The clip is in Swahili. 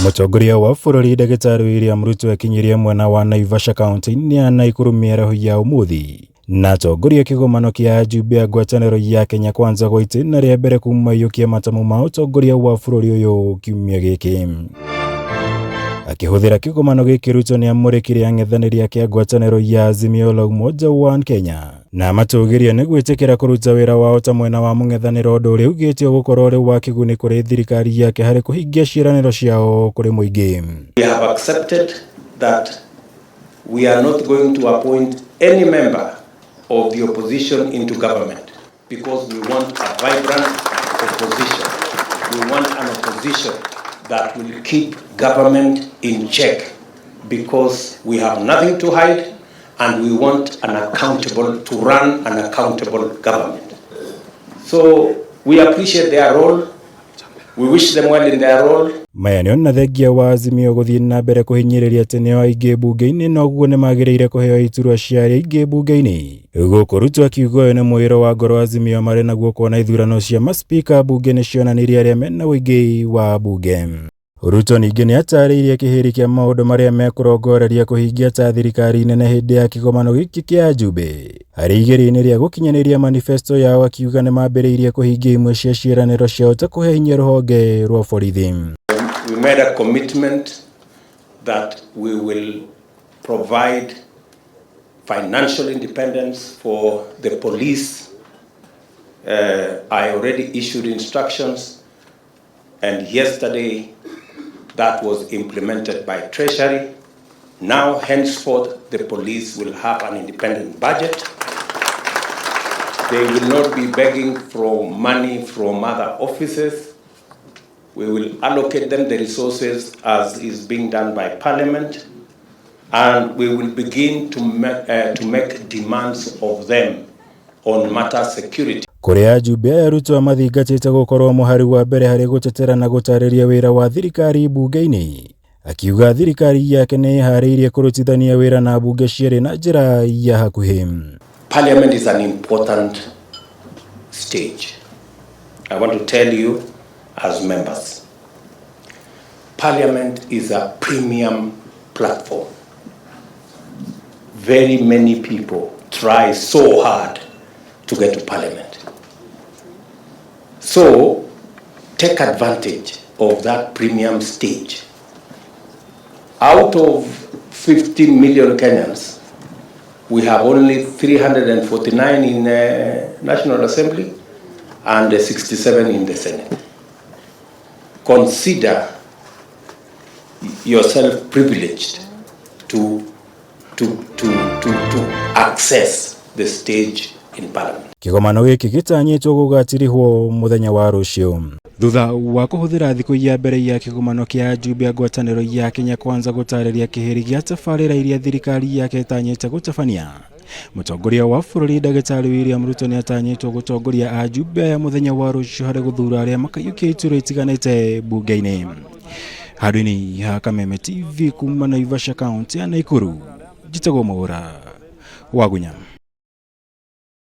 Mutongoria wa bururi Dr William Ruto akinyiria mwena wa Naivasha County ni anaikurumia roho ya umuthi na atongoria kigomano kia ajumbe a ngwataniro ya Kenya Kwanza goite na ria mbere kumayukia matamu ma utongoria wa bururi uyu kiumia giki. Akihuthira kigomano giki Ruto ni amurikire ang'ethaniria kia ngwataniro ya Azimio la Umoja wa Kenya na matugirie ni gwitikira kuruta wira wao ta mwena wa mungethaniro ndu uri ugitio gukorwo ri wa kiguni kuri thirikari yake hari kuhingia ciiraniro ciao kuri muingi. We have accepted that we are not going to appoint any member of the opposition into government because we want a vibrant opposition. We want an opposition that will keep government in check because we have nothing to hide and we want to run an accountable government. So we appreciate their role. We wish them well in their role. Mayanio na thengia wa Azimio guthii na mbere kuhinyiriria tene wa ingi bunge-ini noguo ni magiriire kuheo iturwa cia aria ingi bunge-ini. Guku Ruto akiuga ni mwiro wa ngoro Azimio mari naguo kuona ithurano cia maspika bunge ni cionanirie aria mena uingi wa bunge. Ruto ningi ni atariirie kihiri kia maundu maria mekurongoreria kuhingia ta thirikari nene hindi ya kigomano giki kia ajumbe. Hari igeri-ini ria gukinyaniria manifesto yao akiuga ni mambiriirie kuhingia imwe cia ciiraniro ciao ta kuhe hinya ruhonge rwa borithi. We made a commitment that we will provide financial independence for the police. I already issued instructions, and yesterday that was implemented by Treasury. Now, henceforth, the police will have an independent budget. They will not be begging for money from other offices. We will allocate them the resources as is being done by Parliament, and we will begin to make demands of them on matter security. Kuri ajumbe aya Ruto amathingatite gukorwo muhari wa mbere hari gutetera na gutariria wira wa thirikari bunge-ini. Akiuga thirikari yake ni ihariirie kurutithania wira na bunge ciere na njira ya hakuhi. Parliament is an important stage. I want to tell you as members, Parliament is a premium platform. Very many people try so hard to get to Parliament. So, take advantage of that premium stage. Out of 50 million Kenyans, we have only 349 in the National Assembly and 67 in the Senate. Consider yourself privileged to access the stage in Parliament. Kigomano giki gitanyitwo gugatirihwo muthenya wa rucio. Thutha wa kuhuthira thiku ya mbere ya kigomano kia ajumbe a ngwataniro ya Kenya Kwanza gutariria kihiri gia tabarira iria thirikari yake itanyite gutabania. Mutongoria wa bururi Dr William Ruto ni atanyitwo gutongoria ajumbe aya muthenya wa rucio hari guthura aria makayukia iturwa itiganite bunge-ini. Hadini ha Kameme TV kuma Naivasha County ya Nakuru. Jitagwo Mwaura Wagunya.